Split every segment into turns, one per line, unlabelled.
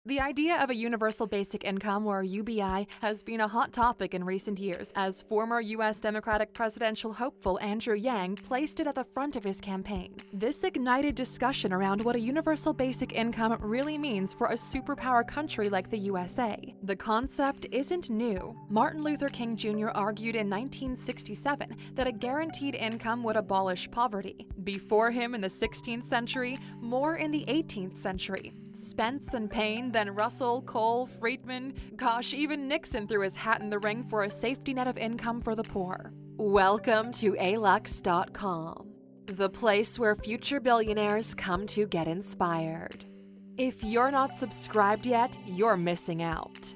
The idea of a universal basic income, or UBI, has been a hot topic in recent years as former U.S. Democratic presidential hopeful Andrew Yang placed it at the front of his campaign. This ignited discussion around what a universal basic income really means for a superpower country like the USA. The concept isn't new. Martin Luther King Jr. argued in 1967 that a guaranteed income would abolish poverty. Before him in the 16th century, more in the 18th century. Spence and Payne, then Russell, Cole, Friedman, gosh, even Nixon threw his hat in the ring for a safety net of income for the poor. Welcome to Alux.com, the place where future billionaires come to get inspired. If you're not subscribed yet, you're missing out.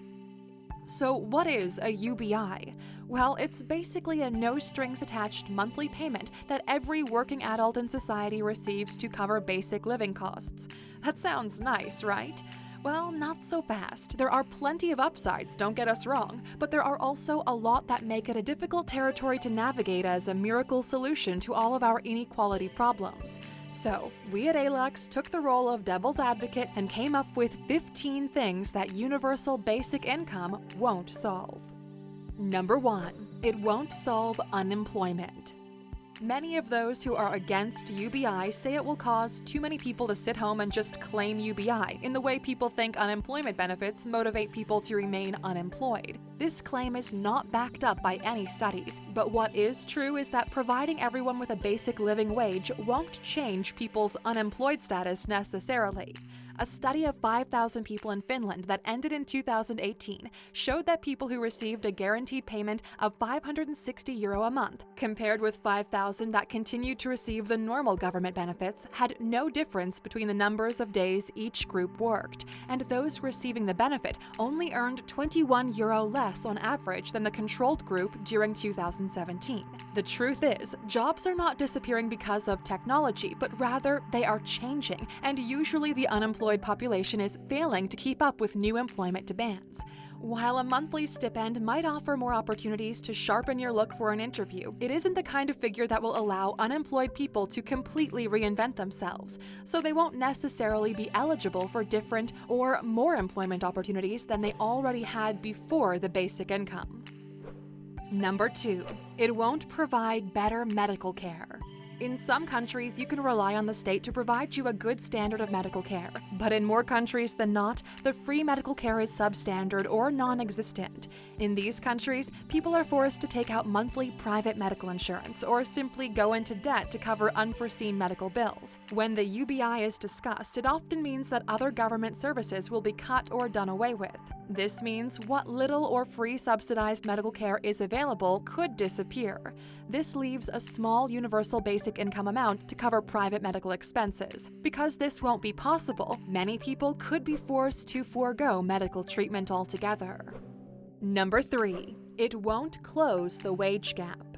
So what is a UBI? Well, it's basically a no-strings-attached monthly payment that every working adult in society receives to cover basic living costs. That sounds nice, right? Well, not so fast. There are plenty of upsides, don't get us wrong, but there are also a lot that make it a difficult territory to navigate as a miracle solution to all of our inequality problems. So, we at Alux took the role of devil's advocate and came up with 15 things that universal basic income won't solve. Number 1. It won't solve unemployment. Many of those who are against UBI say it will cause too many people to sit home and just claim UBI, in the way people think unemployment benefits motivate people to remain unemployed. This claim is not backed up by any studies, but what is true is that providing everyone with a basic living wage won't change people's unemployed status necessarily. A study of 5,000 people in Finland that ended in 2018 showed that people who received a guaranteed payment of €560 a month, compared with 5,000 that continued to receive the normal government benefits, had no difference between the numbers of days each group worked, and those receiving the benefit only earned €21 less on average than the controlled group during 2017. The truth is, jobs are not disappearing because of technology, but rather they are changing, and usually the unemployed population is failing to keep up with new employment demands. While a monthly stipend might offer more opportunities to sharpen your look for an interview, it isn't the kind of figure that will allow unemployed people to completely reinvent themselves, so they won't necessarily be eligible for different or more employment opportunities than they already had before the basic income. Number 2. It won't provide better medical care. In some countries, you can rely on the state to provide you a good standard of medical care, but in more countries than not, the free medical care is substandard or non-existent. In these countries, people are forced to take out monthly private medical insurance or simply go into debt to cover unforeseen medical bills. When the UBI is discussed, it often means that other government services will be cut or done away with. This means what little or free subsidized medical care is available could disappear. This leaves a small universal basic income amount to cover private medical expenses. Because this won't be possible, many people could be forced to forego medical treatment altogether. Number 3. It won't close the wage gap.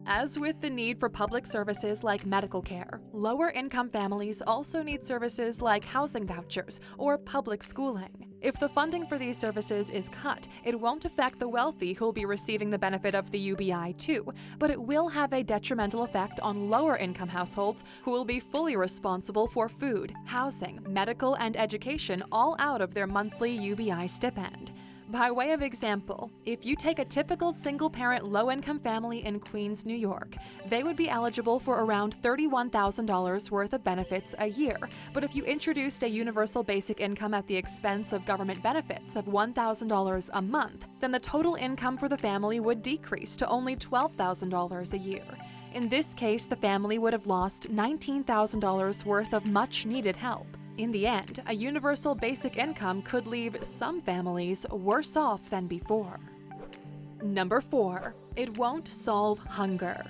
As with the need for public services like medical care, lower-income families also need services like housing vouchers or public schooling. If the funding for these services is cut, it won't affect the wealthy who'll be receiving the benefit of the UBI too, but it will have a detrimental effect on lower-income households who will be fully responsible for food, housing, medical, and education all out of their monthly UBI stipend. By way of example, if you take a typical single-parent low-income family in Queens, New York, they would be eligible for around $31,000 worth of benefits a year. But if you introduced a universal basic income at the expense of government benefits of $1,000 a month, then the total income for the family would decrease to only $12,000 a year. In this case, the family would have lost $19,000 worth of much-needed help. In the end, a universal basic income could leave some families worse off than before. Number 4. It won't solve hunger.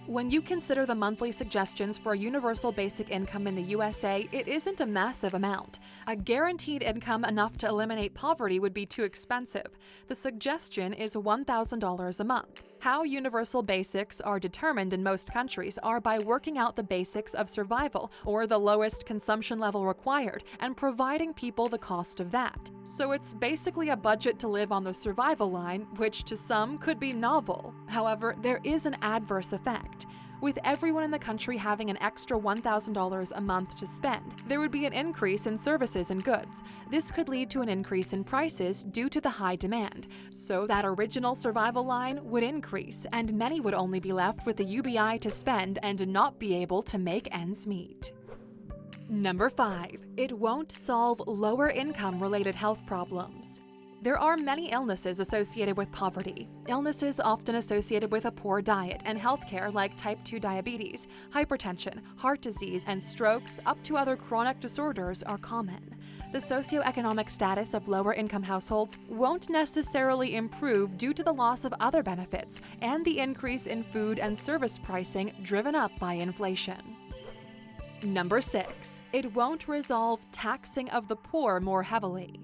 When you consider the monthly suggestions for a universal basic income in the USA, it isn't a massive amount. A guaranteed income enough to eliminate poverty would be too expensive. The suggestion is $1,000 a month. How universal basics are determined in most countries are by working out the basics of survival, or the lowest consumption level required, and providing people the cost of that. So it's basically a budget to live on the survival line, which to some could be novel. However, there is an adverse effect. With everyone in the country having an extra $1,000 a month to spend, there would be an increase in services and goods. This could lead to an increase in prices due to the high demand. So that original survival line would increase, and many would only be left with the UBI to spend and not be able to make ends meet. Number 5. It won't solve lower income-related health problems. There are many illnesses associated with poverty. Illnesses often associated with a poor diet and healthcare like type 2 diabetes, hypertension, heart disease, and strokes up to other chronic disorders are common. The socioeconomic status of lower-income households won't necessarily improve due to the loss of other benefits and the increase in food and service pricing driven up by inflation. Number 6. It won't resolve taxing of the poor more heavily.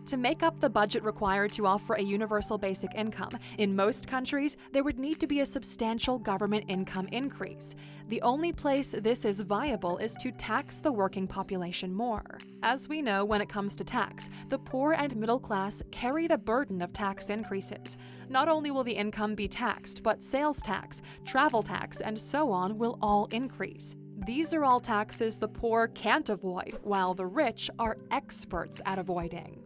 To make up the budget required to offer a universal basic income, in most countries, there would need to be a substantial government income increase. The only place this is viable is to tax the working population more. As we know, when it comes to tax, the poor and middle class carry the burden of tax increases. Not only will the income be taxed, but sales tax, travel tax, and so on will all increase. These are all taxes the poor can't avoid, while the rich are experts at avoiding.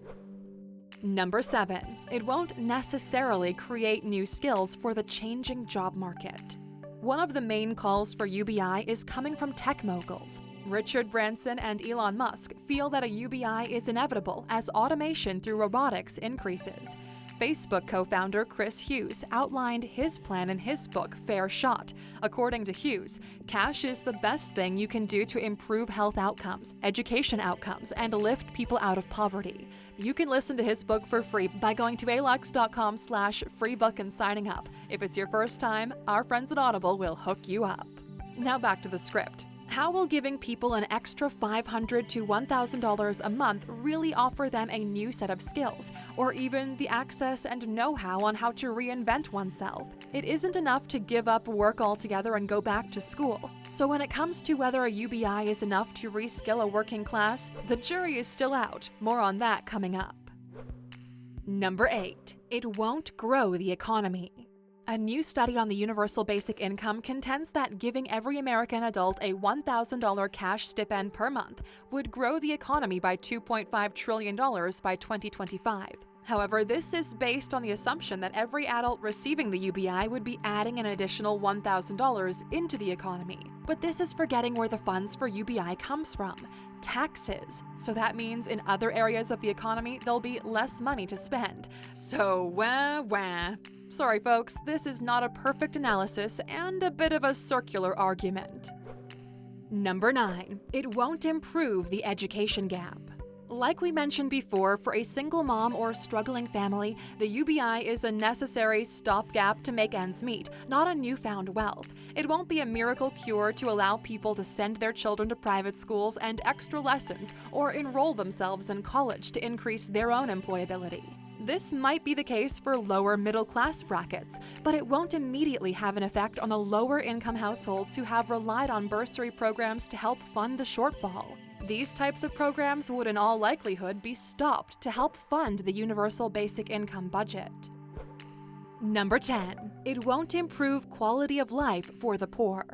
Number 7. It won't necessarily create new skills for the changing job market. One of the main calls for UBI is coming from tech moguls. Richard Branson and Elon Musk feel that a UBI is inevitable as automation through robotics increases. Facebook co-founder Chris Hughes outlined his plan in his book, Fair Shot. According to Hughes, cash is the best thing you can do to improve health outcomes, education outcomes, and lift people out of poverty. You can listen to his book for free by going to Alux.com/freebook and signing up. If it's your first time, our friends at Audible will hook you up. Now back to the script. How will giving people an extra $500 to $1,000 a month really offer them a new set of skills, or even the access and know-how on how to reinvent oneself? It isn't enough to give up work altogether and go back to school. So when it comes to whether a UBI is enough to reskill a working class, the jury is still out. More on that coming up. Number 8. It won't grow the economy. A new study on the universal basic income contends that giving every American adult a $1,000 cash stipend per month would grow the economy by $2.5 trillion by 2025. However, this is based on the assumption that every adult receiving the UBI would be adding an additional $1,000 into the economy. But this is forgetting where the funds for UBI comes from: taxes. So that means in other areas of the economy, there'll be less money to spend. So, wah. Sorry folks, this is not a perfect analysis and a bit of a circular argument. Number 9. It won't improve the education gap. Like we mentioned before, for a single mom or struggling family, the UBI is a necessary stopgap to make ends meet, not a newfound wealth. It won't be a miracle cure to allow people to send their children to private schools and extra lessons or enroll themselves in college to increase their own employability. This might be the case for lower middle-class brackets, but it won't immediately have an effect on the lower-income households who have relied on bursary programs to help fund the shortfall. These types of programs would in all likelihood be stopped to help fund the universal basic income budget. Number 10. It won't improve quality of life for the poor.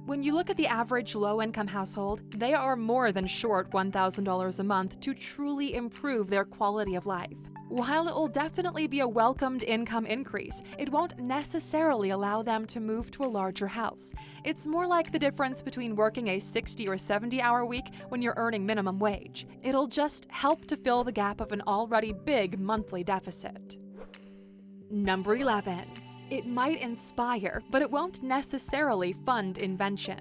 When you look at the average low-income household, they are more than short $1,000 a month to truly improve their quality of life. While it will definitely be a welcomed income increase, it won't necessarily allow them to move to a larger house. It's more like the difference between working a 60 or 70-hour week when you're earning minimum wage. It'll just help to fill the gap of an already big monthly deficit. Number 11. It might inspire, but it won't necessarily fund invention.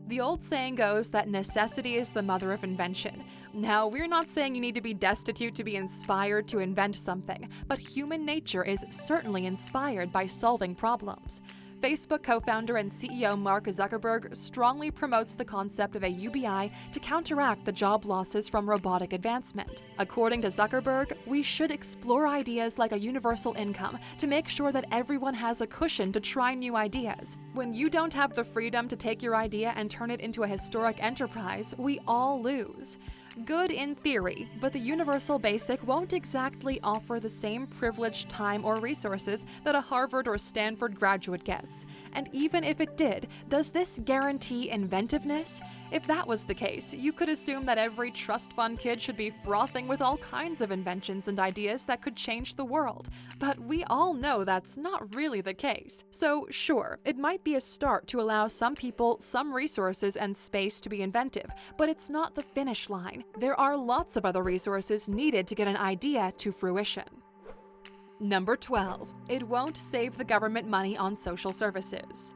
The old saying goes that necessity is the mother of invention. Now, we're not saying you need to be destitute to be inspired to invent something, but human nature is certainly inspired by solving problems. Facebook co-founder and CEO Mark Zuckerberg strongly promotes the concept of a UBI to counteract the job losses from robotic advancement. According to Zuckerberg, we should explore ideas like a universal income to make sure that everyone has a cushion to try new ideas. When you don't have the freedom to take your idea and turn it into a historic enterprise, we all lose. Good in theory, but the universal basic won't exactly offer the same privileged time or resources that a Harvard or Stanford graduate gets. And even if it did, does this guarantee inventiveness? If that was the case, you could assume that every trust fund kid should be frothing with all kinds of inventions and ideas that could change the world. But we all know that's not really the case. So sure, it might be a start to allow some people some resources and space to be inventive, but it's not the finish line. There are lots of other resources needed to get an idea to fruition. Number 12. It won't save the government money on social services.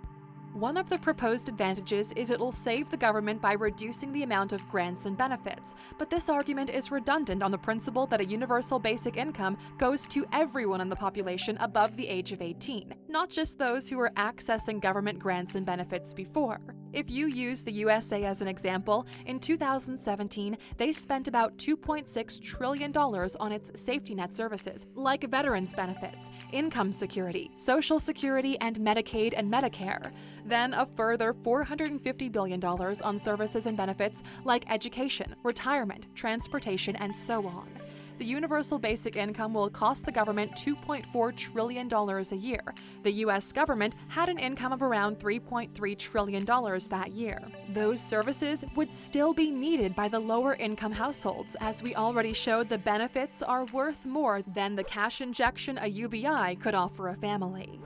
One of the proposed advantages is it'll save the government by reducing the amount of grants and benefits, but this argument is redundant on the principle that a universal basic income goes to everyone in the population above the age of 18, not just those who were accessing government grants and benefits before. If you use the USA as an example, in 2017, they spent about $2.6 trillion on its safety net services, like veterans benefits, income security, Social Security, and Medicaid and Medicare. Then a further $450 billion on services and benefits like education, retirement, transportation, and so on. The universal basic income will cost the government $2.4 trillion a year. The U.S. government had an income of around $3.3 trillion that year. Those services would still be needed by the lower income households, as we already showed the benefits are worth more than the cash injection a UBI could offer a family.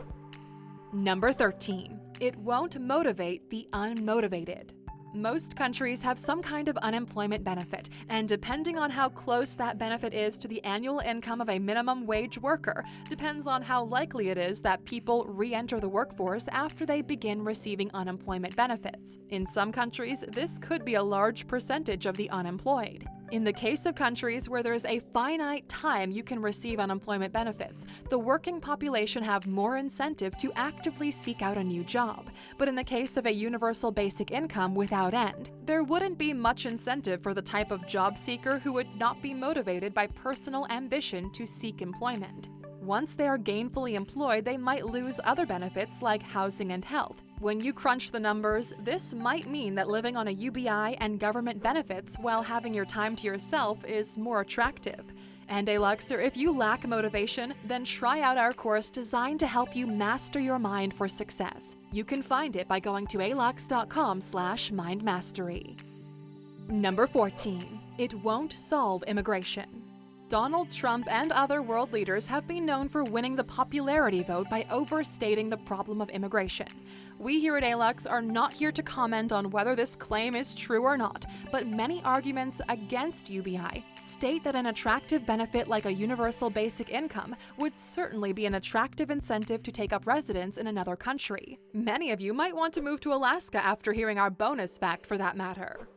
Number 13. It won't motivate the unmotivated. Most countries have some kind of unemployment benefit, and depending on how close that benefit is to the annual income of a minimum wage worker, depends on how likely it is that people re-enter the workforce after they begin receiving unemployment benefits. In some countries, this could be a large percentage of the unemployed. In the case of countries where there is a finite time you can receive unemployment benefits, the working population have more incentive to actively seek out a new job. But in the case of a universal basic income without end, there wouldn't be much incentive for the type of job seeker who would not be motivated by personal ambition to seek employment. Once they are gainfully employed, they might lose other benefits like housing and health. When you crunch the numbers, this might mean that living on a UBI and government benefits while having your time to yourself is more attractive. And Aluxer, if you lack motivation, then try out our course designed to help you master your mind for success. You can find it by going to Alux.com/mindmastery. Number 14. It won't solve immigration. Donald Trump and other world leaders have been known for winning the popularity vote by overstating the problem of immigration. We here at Alux are not here to comment on whether this claim is true or not, but many arguments against UBI state that an attractive benefit like a universal basic income would certainly be an attractive incentive to take up residence in another country. Many of you might want to move to Alaska after hearing our bonus fact for that matter.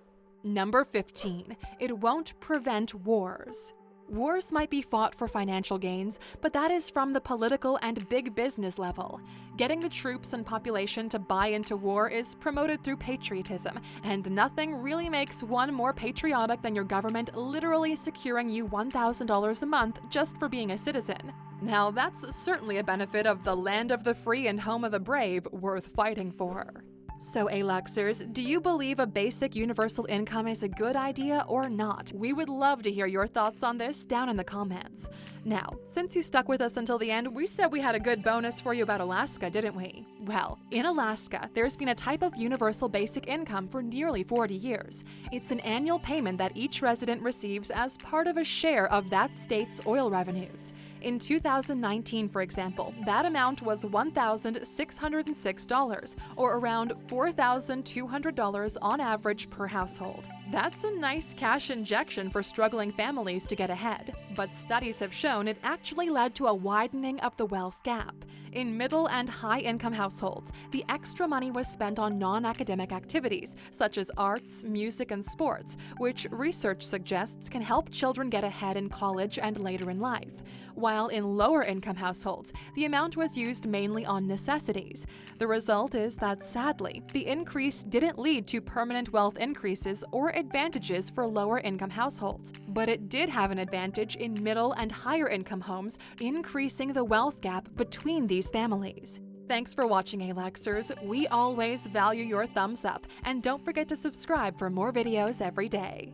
Number 15. It won't prevent wars. Wars might be fought for financial gains, but that is from the political and big business level. Getting the troops and population to buy into war is promoted through patriotism, and nothing really makes one more patriotic than your government literally securing you $1,000 a month just for being a citizen. Now, that's certainly a benefit of the land of the free and home of the brave worth fighting for. So, Aluxers, do you believe a basic universal income is a good idea or not? We would love to hear your thoughts on this down in the comments. Now, since you stuck with us until the end, we said we had a good bonus for you about Alaska, didn't we? Well, in Alaska, there's been a type of universal basic income for nearly 40 years. It's an annual payment that each resident receives as part of a share of that state's oil revenues. In 2019, for example, that amount was $1,606, or around $4,200 on average per household. That's a nice cash injection for struggling families to get ahead. But studies have shown it actually led to a widening of the wealth gap. In middle and high-income households, the extra money was spent on non-academic activities, such as arts, music, and sports, which research suggests can help children get ahead in college and later in life. While in lower-income households, the amount was used mainly on necessities. The result is that, sadly, the increase didn't lead to permanent wealth increases or advantages for lower-income households, but it did have an advantage in middle and higher-income homes, increasing the wealth gap between these families. Thanks for watching, Aluxers. We always value your thumbs up, and don't forget to subscribe for more videos every day.